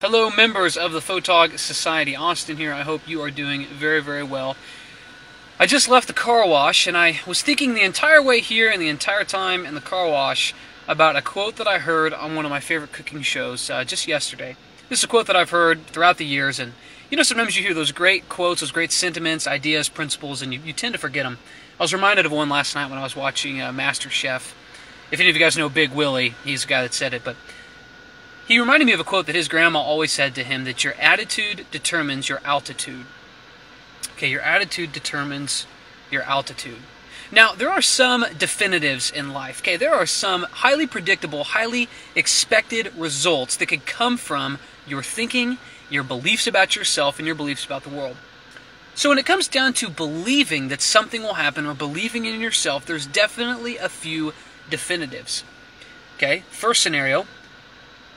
Hello, members of the Photog Society. Austin here. I hope you are doing very, very well. I just left the car wash, and I was thinking the entire way here and the entire time in the car wash about a quote that I heard on one of my favorite cooking shows just yesterday. This is a quote that I've heard throughout the years, and you know, sometimes you hear those great quotes, those great sentiments, ideas, principles, and you tend to forget them. I was reminded of one last night when I was watching Master Chef. If any of you guys know Big Willie, he's the guy that said it, but he reminded me of a quote that his grandma always said to him, that your attitude determines your altitude. Okay, your attitude determines your altitude. Now, there are some definitives in life. Okay, there are some highly predictable, highly expected results that could come from your thinking, your beliefs about yourself, and your beliefs about the world. So when it comes down to believing that something will happen or believing in yourself, there's definitely a few definitives. Okay, first scenario,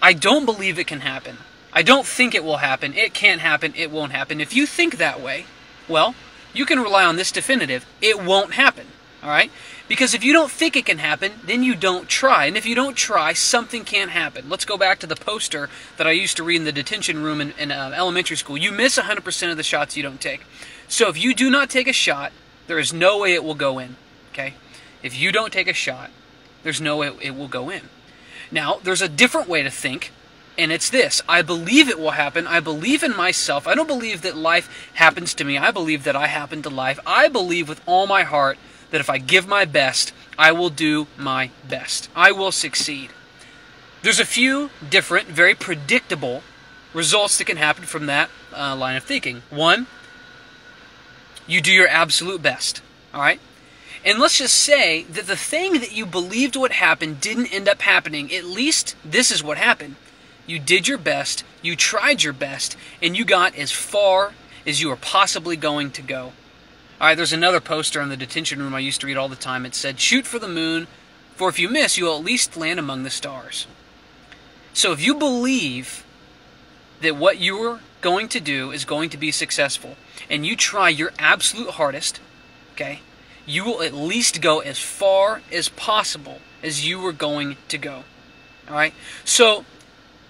I don't believe it can happen. I don't think it will happen. It can't happen. It won't happen. If you think that way, well, you can rely on this definitive. It won't happen. All right? Because if you don't think it can happen, then you don't try. And if you don't try, something can't happen. Let's go back to the poster that I used to read in the detention room in elementary school. You miss 100% of the shots you don't take. So if you do not take a shot, there is no way it will go in. Okay? If you don't take a shot, there's no way it will go in. Now, there's a different way to think, and it's this. I believe it will happen. I believe in myself. I don't believe that life happens to me. I believe that I happen to life. I believe with all my heart that if I give my best, I will do my best. I will succeed. There's a few different, very predictable results that can happen from that line of thinking. One, you do your absolute best. All right? And let's just say that the thing that you believed would happen didn't end up happening. At least this is what happened. You did your best, you tried your best, and you got as far as you were possibly going to go. All right, there's another poster in the detention room I used to read all the time. It said, shoot for the moon, for if you miss, you'll at least land among the stars. So if you believe that what you're going to do is going to be successful, and you try your absolute hardest, okay, you will at least go as far as possible as you were going to go. All right? So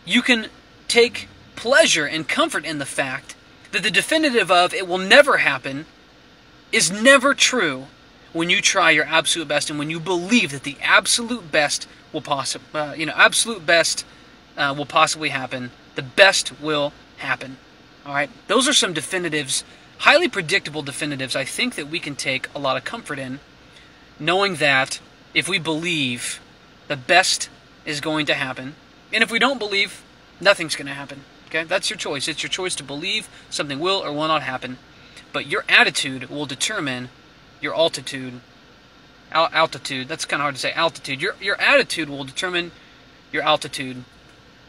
you can take pleasure and comfort in the fact that the definitive of it will never happen is never true when you try your absolute best and when you believe that the absolute best will possibly happen. The best will happen. All right? Those are some definitives, highly predictable definitives I think that we can take a lot of comfort in, knowing that if we believe, the best is going to happen, and if we don't believe, nothing's going to happen. Okay, that's your choice. It's your choice to believe something will or will not happen, but your attitude will determine your altitude. Altitude, that's kind of hard to say, altitude. Your attitude will determine your altitude,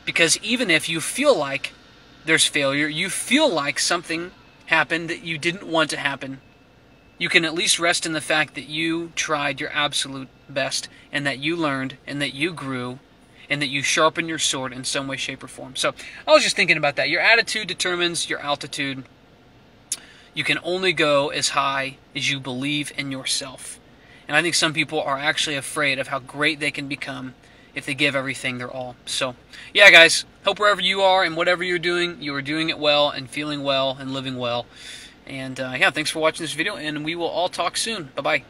because even if you feel like there's failure, you feel like something happened that you didn't want to happen, you can at least rest in the fact that you tried your absolute best, and that you learned, and that you grew, and that you sharpened your sword in some way, shape, or form. So I was just thinking about that. Your attitude determines your altitude. You can only go as high as you believe in yourself. And I think some people are actually afraid of how great they can become if they give everything their all. So, yeah, guys, hope wherever you are and whatever you're doing, you are doing it well and feeling well and living well. And, yeah, thanks for watching this video, and we will all talk soon. Bye-bye.